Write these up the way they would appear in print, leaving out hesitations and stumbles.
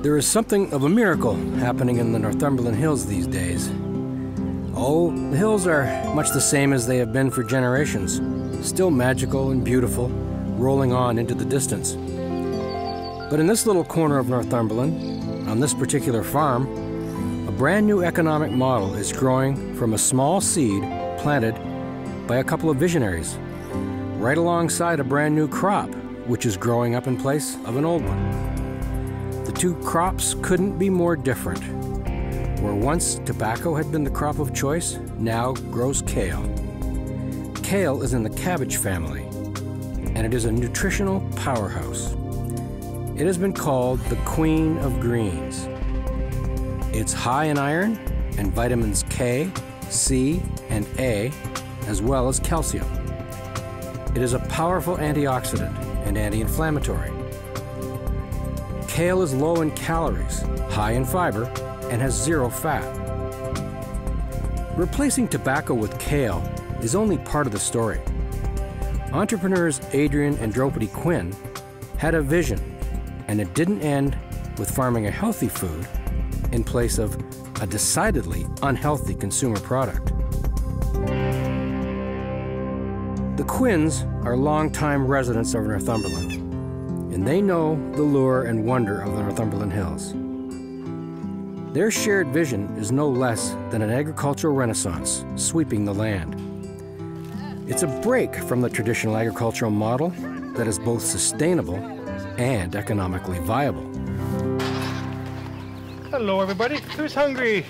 There is something of a miracle happening in the Northumberland Hills these days. Oh, the hills are much the same as they have been for generations, still magical and beautiful, rolling on into the distance. But in this little corner of Northumberland, on this particular farm, a brand new economic model is growing from a small seed planted by a couple of visionaries, right alongside a brand new crop, which is growing up in place of an old one. The two crops couldn't be more different. Where once tobacco had been the crop of choice, now grows kale. Kale is in the cabbage family, and it is a nutritional powerhouse. It has been called the queen of greens. It's high in iron and vitamins K, C, and A, as well as calcium. It is a powerful antioxidant and anti-inflammatory. Kale is low in calories, high in fiber, and has zero fat. Replacing tobacco with kale is only part of the story. Entrepreneurs Adrian and Dropity Quinn had a vision, and it didn't end with farming a healthy food in place of a decidedly unhealthy consumer product. The Quinns are longtime residents of Northumberland, and they know the lure and wonder of the Northumberland Hills. Their shared vision is no less than an agricultural renaissance sweeping the land. It's a break from the traditional agricultural model that is both sustainable and economically viable. Hello everybody, who's hungry?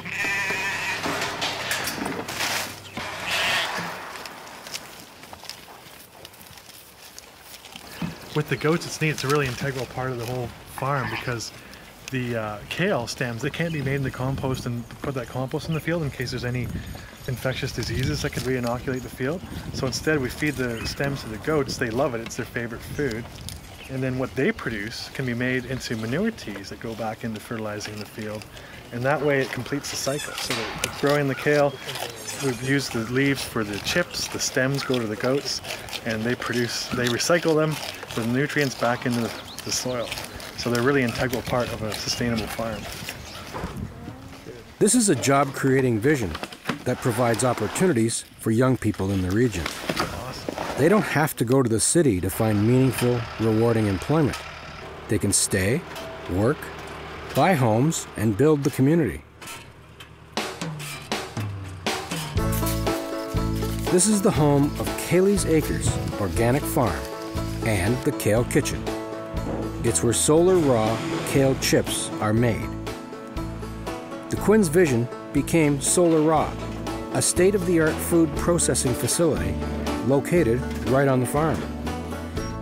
With the goats, it's neat. It's a really integral part of the whole farm because the kale stems, they can't be made in the compost and put that compost in the field in case there's any infectious diseases that could re-inoculate the field. So instead we feed the stems to the goats. They love it. It's their favorite food. And then what they produce can be made into manure teas that go back into fertilizing the field. And that way it completes the cycle. So that growing the kale, we've used the leaves for the chips, the stems go to the goats, and they recycle them with nutrients back into the soil. So they're really an integral part of a sustainable farm. This is a job-creating vision that provides opportunities for young people in the region. Awesome. They don't have to go to the city to find meaningful, rewarding employment. They can stay, work, buy homes, and build the community. This is the home of Kaylee's Acres Organic Farm and the Kale Kitchen. It's where Solar Raw kale chips are made. The Quinn's vision became Solar Raw, a state-of-the-art food processing facility located right on the farm.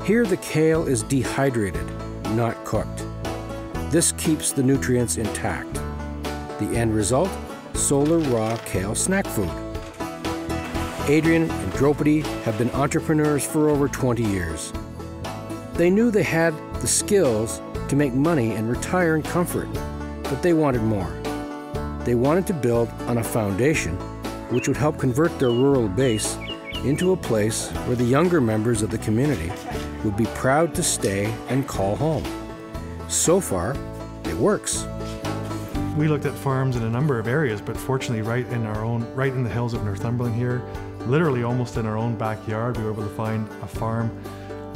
Here the kale is dehydrated, not cooked. This keeps the nutrients intact. The end result, Solar Raw kale snack food. Adrian and Dropity have been entrepreneurs for over 20 years. They knew they had the skills to make money and retire in comfort, but they wanted more. They wanted to build on a foundation which would help convert their rural base into a place where the younger members of the community would be proud to stay and call home. So far, it works. We looked at farms in a number of areas, but fortunately right in the hills of Northumberland here, literally almost in our own backyard, we were able to find a farm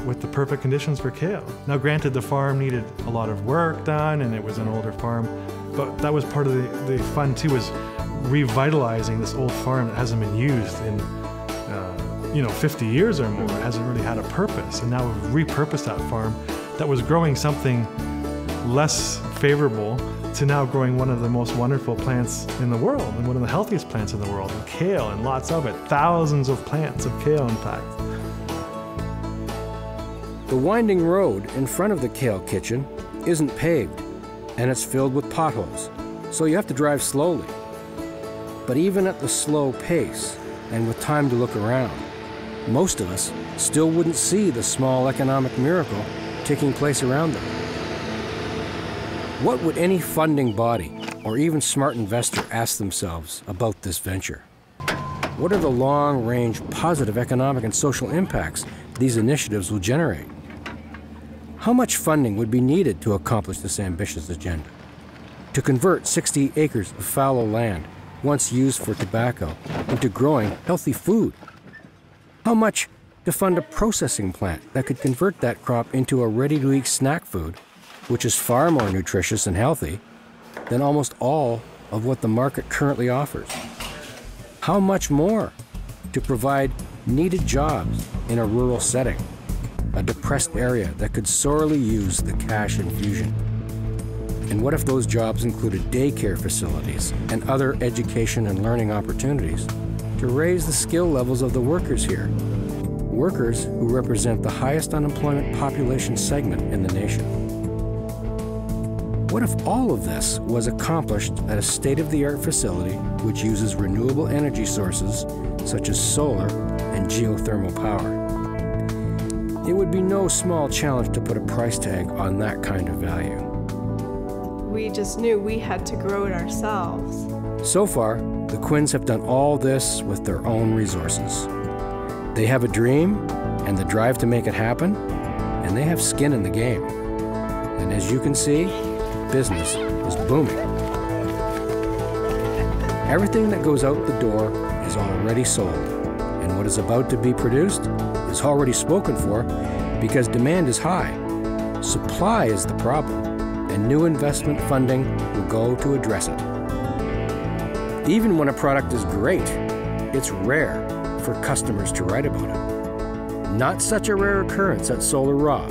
with the perfect conditions for kale. Now granted, the farm needed a lot of work done and it was an older farm, but that was part of the fun too, was revitalizing this old farm that hasn't been used in 50 years or more. It hasn't really had a purpose, and now we've repurposed that farm that was growing something less favorable to now growing one of the most wonderful plants in the world and one of the healthiest plants in the world, and kale, and lots of it, thousands of plants of kale in fact. The winding road in front of the Kale Kitchen isn't paved, and it's filled with potholes, so you have to drive slowly. But even at the slow pace, and with time to look around, most of us still wouldn't see the small economic miracle taking place around them. What would any funding body or even smart investor ask themselves about this venture? What are the long-range positive economic and social impacts these initiatives will generate? How much funding would be needed to accomplish this ambitious agenda? to convert 60 acres of fallow land, once used for tobacco, into growing healthy food? How much to fund a processing plant that could convert that crop into a ready-to-eat snack food, which is far more nutritious and healthy than almost all of what the market currently offers? How much more to provide needed jobs in a rural setting, a depressed area that could sorely use the cash infusion? And what if those jobs included daycare facilities and other education and learning opportunities to raise the skill levels of the workers here? Workers who represent the highest unemployment population segment in the nation. What if all of this was accomplished at a state-of-the-art facility which uses renewable energy sources such as solar and geothermal power? It would be no small challenge to put a price tag on that kind of value. We just knew we had to grow it ourselves. So far, the Quinns have done all this with their own resources. They have a dream and the drive to make it happen, and they have skin in the game. And as you can see, business is booming. Everything that goes out the door is already sold, and what is about to be produced is already spoken for because demand is high. Supply is the problem, and new investment funding will go to address it. Even when a product is great, it's rare for customers to write about it. Not such a rare occurrence at Solar Raw.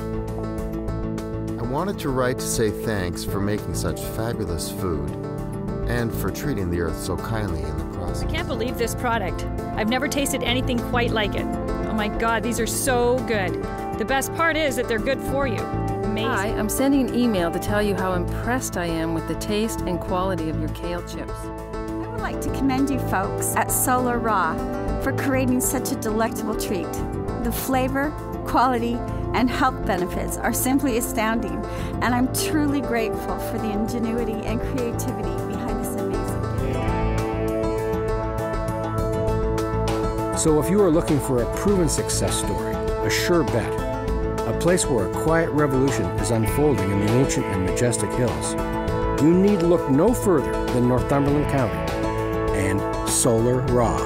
I wanted to write to say thanks for making such fabulous food and for treating the earth so kindly in the process. I can't believe this product. I've never tasted anything quite like it. Oh my God, these are so good. The best part is that they're good for you. Amazing. Hi, I'm sending an email to tell you how impressed I am with the taste and quality of your kale chips. I would like to commend you folks at Solar Raw for creating such a delectable treat. The flavor, quality, and health benefits are simply astounding, and I'm truly grateful for the ingenuity and creativity behind this amazing dish. So if you are looking for a proven success story, a sure bet, a place where a quiet revolution is unfolding in the ancient and majestic hills, you need look no further than Northumberland County and Solar Raw.